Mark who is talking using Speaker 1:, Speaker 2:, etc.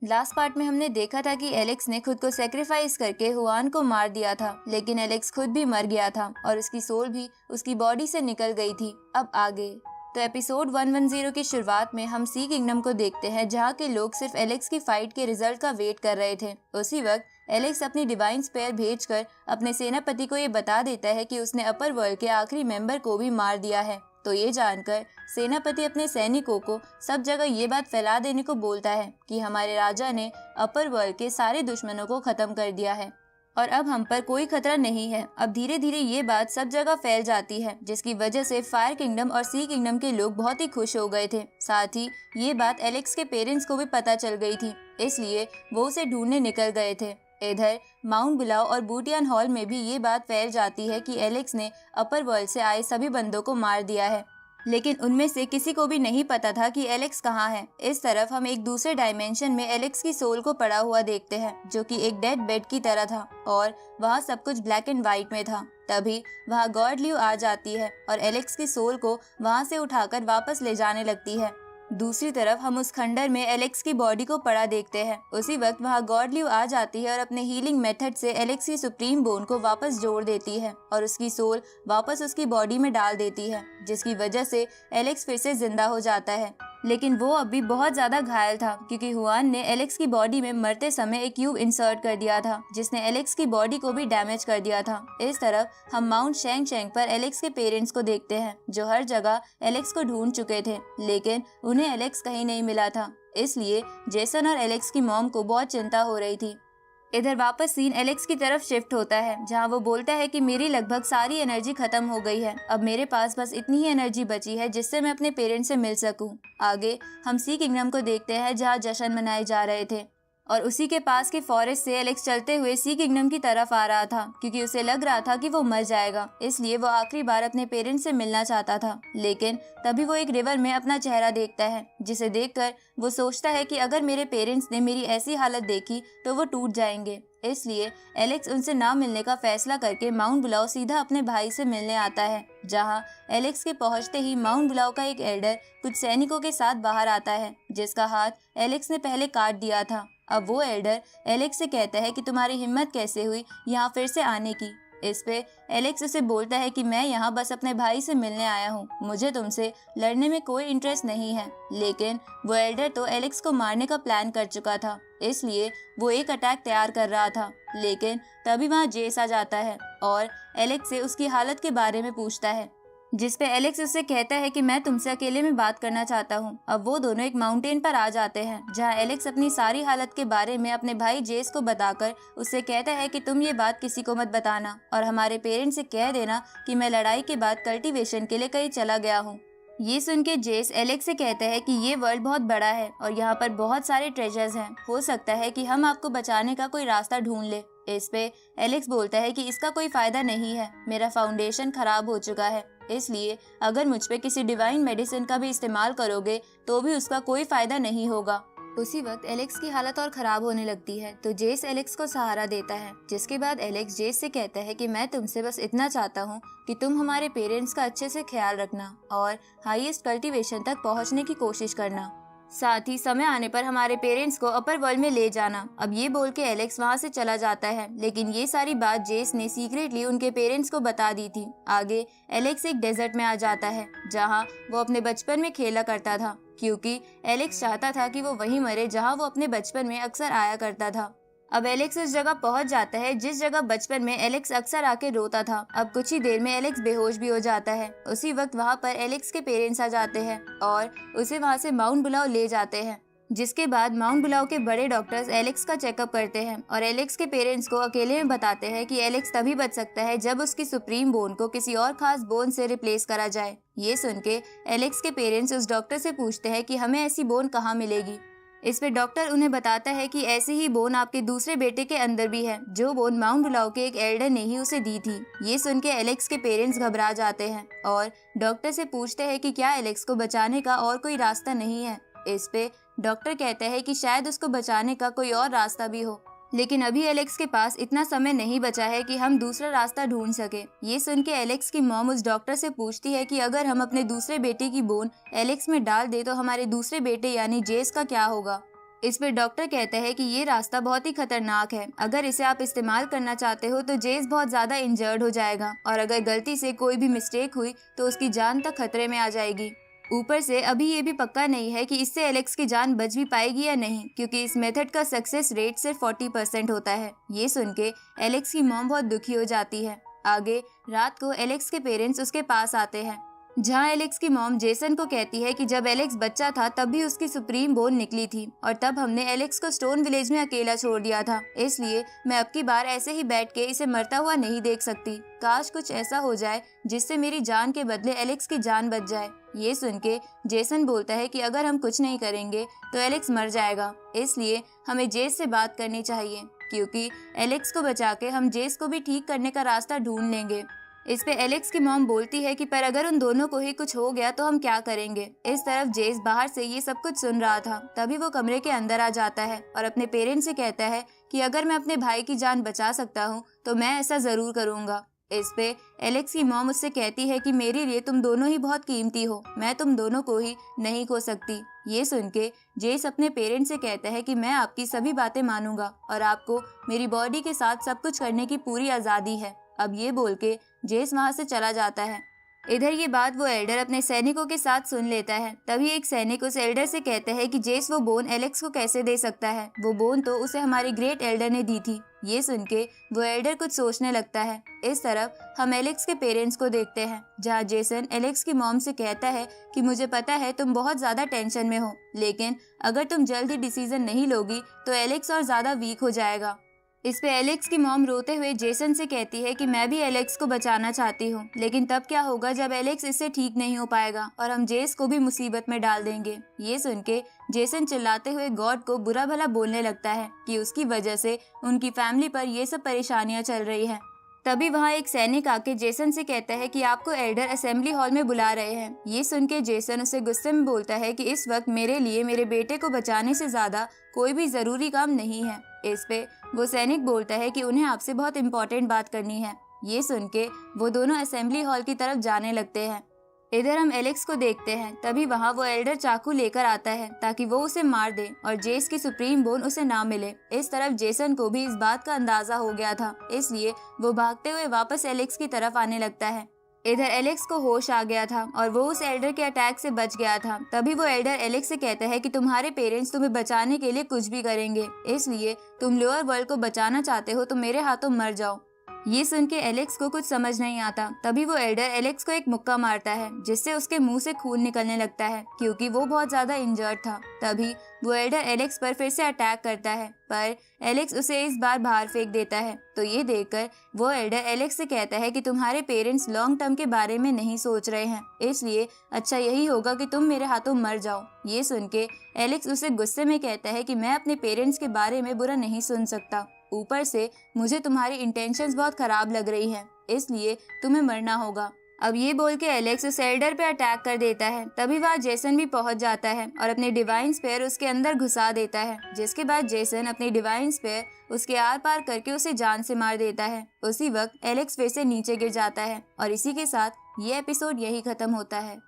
Speaker 1: Last part में हमने देखा था कि एलेक्स ने खुद को सेक्रीफाइस करके हुआन को मार दिया था, लेकिन एलेक्स खुद भी मर गया था और उसकी सोल भी उसकी बॉडी से निकल गई थी। अब आगे तो एपिसोड 110 की शुरुआत में हम सी किंगडम को देखते हैं, जहाँ के लोग सिर्फ एलेक्स की फाइट के रिजल्ट का वेट कर रहे थे। उसी वक्त एलेक्स अपनी डिवाइन स्पेयर भेजकर अपने सेनापति को ये बता देता है कि उसने अपर वर्ल्ड के आखिरी मेंबर को भी मार दिया है। तो ये जानकर सेनापति अपने सैनिकों को सब जगह ये बात फैला देने को बोलता है कि हमारे राजा ने अपर वर्ल्ड के सारे दुश्मनों को खत्म कर दिया है और अब हम पर कोई खतरा नहीं है। अब धीरे धीरे ये बात सब जगह फैल जाती है, जिसकी वजह से फायर किंगडम और सी किंगडम के लोग बहुत ही खुश हो गए थे। साथ ही ये बात एलेक्स के पेरेंट्स को भी पता चल गई थी, इसलिए वो उसे ढूंढने निकल गए थे। इधर माउंट बुलाओ और बूटियान हॉल में भी ये बात फैल जाती है कि एलेक्स ने अपर वर्ल्ड से आए सभी बंदों को मार दिया है, लेकिन उनमें से किसी को भी नहीं पता था कि एलेक्स कहाँ है। इस तरफ हम एक दूसरे डायमेंशन में एलेक्स की सोल को पड़ा हुआ देखते हैं, जो कि एक डेड बेड की तरह था और वहाँ सब कुछ ब्लैक एंड व्हाइट में था। तभी वहाँ गॉड ल्यू आ जाती है और एलेक्स की सोल को वहाँ से उठाकर वापस ले जाने लगती है। दूसरी तरफ हम उस खंडर में एलेक्स की बॉडी को पड़ा देखते हैं। उसी वक्त वहाँ गॉड ल्यू आ जाती है और अपने हीलिंग मेथड से एलेक्स की सुप्रीम बोन को वापस जोड़ देती है और उसकी सोल वापस उसकी बॉडी में डाल देती है, जिसकी वजह से एलेक्स फिर से जिंदा हो जाता है। लेकिन वो अभी बहुत ज्यादा घायल था, क्योंकि हुआन ने एलेक्स की बॉडी में मरते समय एक क्यूब इंसर्ट कर दिया था, जिसने एलेक्स की बॉडी को भी डैमेज कर दिया था। इस तरफ हम माउंट शेंग शेंग पर एलेक्स के पेरेंट्स को देखते हैं, जो हर जगह एलेक्स को ढूंढ चुके थे, लेकिन उन्हें एलेक्स कहीं नहीं मिला था। इसलिए जेसन और एलेक्स की मॉम को बहुत चिंता हो रही थी। इधर वापस सीन एलेक्स की तरफ शिफ्ट होता है, जहां वो बोलता है कि मेरी लगभग सारी एनर्जी खत्म हो गई है। अब मेरे पास बस इतनी ही एनर्जी बची है जिससे मैं अपने पेरेंट्स से मिल सकूं। आगे हम सी किंगडम को देखते हैं, जहां जश्न मनाए जा रहे थे और उसी के पास के फॉरेस्ट से एलेक्स चलते हुए सी किंगडम की तरफ आ रहा था, क्योंकि उसे लग रहा था कि वो मर जाएगा। इसलिए वो आखिरी बार अपने पेरेंट्स से मिलना चाहता था। लेकिन तभी वो एक रिवर में अपना चेहरा देखता है, जिसे देखकर वो सोचता है कि अगर मेरे पेरेंट्स ने मेरी ऐसी हालत देखी तो वो टूट जाएंगे। इसलिए एलेक्स उनसे ना मिलने का फैसला करके माउंट बुलाओ सीधा अपने भाई से मिलने आता है। जहां एलेक्स के पहुंचते ही माउंट बुलाओ का एक एल्डर कुछ सैनिकों के साथ बाहर आता है, जिसका हाथ एलेक्स ने पहले काट दिया था। अब वो एल्डर एलेक्स से कहता है कि तुम्हारी हिम्मत कैसे हुई यहाँ फिर से आने की। इस पे एलेक्स उसे बोलता है कि मैं यहाँ बस अपने भाई से मिलने आया हूँ, मुझे तुमसे लड़ने में कोई इंटरेस्ट नहीं है। लेकिन वो एल्डर तो एलेक्स को मारने का प्लान कर चुका था, इसलिए वो एक अटैक तैयार कर रहा था। लेकिन तभी वहाँ जेस आ जाता है और एलेक्स से उसकी हालत के बारे में पूछता है, जिस पे एलेक्स उससे कहता है कि मैं तुमसे अकेले में बात करना चाहता हूँ। अब वो दोनों एक माउंटेन पर आ जाते हैं, जहाँ एलेक्स अपनी सारी हालत के बारे में अपने भाई जेस को बताकर उससे कहता है कि तुम ये बात किसी को मत बताना और हमारे पेरेंट्स से कह देना कि मैं लड़ाई के बाद कल्टीवेशन के लिए कहीं चला गया हूँ। ये सुन के जेस एलेक्स से कहता है कि ये वर्ल्ड बहुत बड़ा है और यहाँ पर बहुत सारे ट्रेजर्स हैं, हो सकता है कि हम आपको बचाने का कोई रास्ता ढूंढ ले। इस पे एलेक्स बोलता है कि इसका कोई फायदा नहीं है, मेरा फाउंडेशन खराब हो चुका है, इसलिए अगर मुझ पे किसी डिवाइन मेडिसिन का भी इस्तेमाल करोगे तो भी उसका कोई फायदा नहीं होगा। उसी वक्त एलेक्स की हालत और खराब होने लगती है, तो जेस एलेक्स को सहारा देता है, जिसके बाद एलेक्स जेस से कहता है कि मैं तुमसे बस इतना चाहता हूँ कि तुम हमारे पेरेंट्स का अच्छे से ख्याल रखना और हाईएस्ट कल्टीवेशन तक पहुँचने की कोशिश करना, साथ ही समय आने पर हमारे पेरेंट्स को अपर वर्ल्ड में ले जाना। अब ये बोल के एलेक्स वहाँ से चला जाता है, लेकिन ये सारी बात जेस ने सीक्रेटली उनके पेरेंट्स को बता दी थी। आगे एलेक्स एक डेजर्ट में आ जाता है, जहाँ वो अपने बचपन में खेला करता था, क्योंकि एलेक्स चाहता था कि वो वहीं मरे जहाँ वो अपने बचपन में अक्सर आया करता था। अब एलेक्स उस जगह पहुंच जाता है जिस जगह बचपन में एलेक्स अक्सर आके रोता था। अब कुछ ही देर में एलेक्स बेहोश भी हो जाता है। उसी वक्त वहाँ पर एलेक्स के पेरेंट्स आ जाते हैं और उसे वहाँ से माउंट बुलाओ ले जाते हैं, जिसके बाद माउंट बुलाओ के बड़े डॉक्टर्स एलेक्स का चेकअप करते हैं और एलेक्स के पेरेंट्स को अकेले में बताते हैं कि एलेक्स तभी बच सकता है जब उसकी सुप्रीम बोन को किसी और खास बोन से रिप्लेस करा जाए। ये सुन के एलेक्स के पेरेंट्स उस डॉक्टर से पूछते हैं कि हमें ऐसी बोन कहाँ मिलेगी। इस पे डॉक्टर उन्हें बताता है कि ऐसी ही बोन आपके दूसरे बेटे के अंदर भी है, जो बोन माउंट बुलाओ के एक एल्डर ने ही उसे दी थी। ये सुन के एलेक्स के पेरेंट्स घबरा जाते हैं और डॉक्टर से पूछते हैं कि क्या एलेक्स को बचाने का और कोई रास्ता नहीं है। इस पे डॉक्टर कहता है कि शायद उसको बचाने का कोई और रास्ता भी हो, लेकिन अभी एलेक्स के पास इतना समय नहीं बचा है कि हम दूसरा रास्ता ढूंढ सके। ये सुन के एलेक्स की मॉम उस डॉक्टर से पूछती है कि अगर हम अपने दूसरे बेटे की बोन एलेक्स में डाल दे तो हमारे दूसरे बेटे यानी जेस का क्या होगा। इस पे डॉक्टर कहता है कि ये रास्ता बहुत ही खतरनाक है, अगर इसे आप इस्तेमाल करना चाहते हो तो जेस बहुत ज्यादा इंजर्ड हो जाएगा और अगर गलती से कोई भी मिस्टेक हुई तो उसकी जान तक खतरे में आ जाएगी। ऊपर से अभी ये भी पक्का नहीं है कि इससे एलेक्स की जान बच भी पाएगी या नहीं, क्योंकि इस मेथड का सक्सेस रेट सिर्फ 40% होता है। ये सुन के एलेक्स की मॉम बहुत दुखी हो जाती है। आगे रात को एलेक्स के पेरेंट्स उसके पास आते हैं, जहाँ एलेक्स की मॉम जेसन को कहती है कि जब एलेक्स बच्चा था तब भी उसकी सुप्रीम बोन निकली थी और तब हमने एलेक्स को स्टोन विलेज में अकेला छोड़ दिया था, इसलिए मैं अब की बार ऐसे ही बैठ के इसे मरता हुआ नहीं देख सकती। काश कुछ ऐसा हो जाए जिससे मेरी जान के बदले एलेक्स की जान बच जाए। ये सुन के जेसन बोलता है कि अगर हम कुछ नहीं करेंगे तो एलेक्स मर जाएगा, इसलिए हमें जेस से बात करनी चाहिए, क्योंकि एलेक्स को बचा के हम जेस को भी ठीक करने का रास्ता ढूंढ लेंगे। इस पे एलेक्स की मॉम बोलती है कि पर अगर उन दोनों को ही कुछ हो गया तो हम क्या करेंगे। इस तरफ जेस बाहर से ये सब कुछ सुन रहा था, तभी वो कमरे के अंदर आ जाता है और अपने पेरेंट्स से कहता है कि अगर मैं अपने भाई की जान बचा सकता हूँ तो मैं ऐसा जरूर करूँगा। इस पे एलेक्स की मॉम उससे कहती है कि मेरे लिए तुम दोनों ही बहुत कीमती हो, मैं तुम दोनों को ही नहीं खो सकती। ये सुन के जेस अपने पेरेंट्स से कहता है कि मैं आपकी सभी बातें मानूंगा और आपको मेरी बॉडी के साथ सब कुछ करने की पूरी आज़ादी है। अब ये बोल के जेस वहाँ से चला जाता है। इधर ये बात वो एल्डर अपने सैनिकों के साथ सुन लेता है। तभी एक सैनिक उस एल्डर से कहता है कि जेस वो बोन एलेक्स को कैसे दे सकता है, वो बोन तो उसे हमारे ग्रेट एल्डर ने दी थी। ये सुन के वो एल्डर कुछ सोचने लगता है। इस तरफ हम एलेक्स के पेरेंट्स को देखते हैं, जहाँ जेसन एलेक्स की मॉम से कहता है कि मुझे पता है तुम बहुत ज्यादा टेंशन में हो, लेकिन अगर तुम जल्द ही डिसीजन नहीं लोगी तो एलेक्स और ज्यादा वीक हो जाएगा। इस पे एलेक्स की मॉम रोते हुए जेसन से कहती है कि मैं भी एलेक्स को बचाना चाहती हूँ, लेकिन तब क्या होगा जब एलेक्स इससे ठीक नहीं हो पाएगा और हम जेस को भी मुसीबत में डाल देंगे। ये सुन के जेसन चिल्लाते हुए गॉड को बुरा भला बोलने लगता है कि उसकी वजह से उनकी फैमिली पर ये सब परेशानियां चल रही हैं। तभी वहाँ एक सैनिक आके जेसन से कहता है कि आपको एल्डर असेंबली हॉल में बुला रहे हैं। ये सुन के जेसन उसे गुस्से में बोलता है कि इस वक्त मेरे लिए मेरे बेटे को बचाने से ज्यादा कोई भी जरूरी काम नहीं है। इस पे वो सैनिक बोलता है कि उन्हें आपसे बहुत इम्पोर्टेंट बात करनी है। ये सुन के वो दोनों असेंबली हॉल की तरफ जाने लगते हैं। इधर हम एलेक्स को देखते हैं, तभी वहाँ वो एल्डर चाकू लेकर आता है ताकि वो उसे मार दे और जेस की सुप्रीम बोन उसे ना मिले। इस तरफ जेसन को भी इस बात का अंदाजा हो गया था, इसलिए वो भागते हुए वापस एलेक्स की तरफ आने लगता है। इधर एलेक्स को होश आ गया था और वो उस एल्डर के अटैक से बच गया था। तभी वो एल्डर एलेक्स से कहता है कि तुम्हारे पेरेंट्स तुम्हें बचाने के लिए कुछ भी करेंगे, इसलिए तुम लोअर वर्ल्ड को बचाना चाहते हो तो मेरे हाथों मर जाओ। ये सुन के एलेक्स को कुछ समझ नहीं आता। तभी वो एल्डर एलेक्स को एक मुक्का मारता है, जिससे उसके मुंह से खून निकलने लगता है, क्योंकि वो बहुत ज्यादा इंजर्ड था। तभी वो एल्डर एलेक्स पर फिर से अटैक करता है, पर एलेक्स उसे इस बार बाहर फेंक देता है। तो ये देखकर वो एल्डर एलेक्स से कहता है कि तुम्हारे पेरेंट्स लॉन्ग टर्म के बारे में नहीं सोच रहे हैं, इसलिए अच्छा यही होगा कि तुम मेरे हाथों मर जाओ। ये सुन के एलेक्स उसे गुस्से में कहता है कि मैं अपने पेरेंट्स के बारे में बुरा नहीं सुन सकता, ऊपर से मुझे तुम्हारी इंटेंशंस बहुत खराब लग रही हैं, इसलिए तुम्हें मरना होगा। अब ये बोल के एलेक्स उस एल्डर पे अटैक कर देता है। तभी वहाँ जेसन भी पहुंच जाता है और अपने डिवाइन स्पेयर उसके अंदर घुसा देता है, जिसके बाद जेसन अपने डिवाइन स्पेयर उसके आर पार करके उसे जान से मार देता है। उसी वक्त एलेक्स फिर से नीचे गिर जाता है और इसी के साथ ये एपिसोड यही खत्म होता है।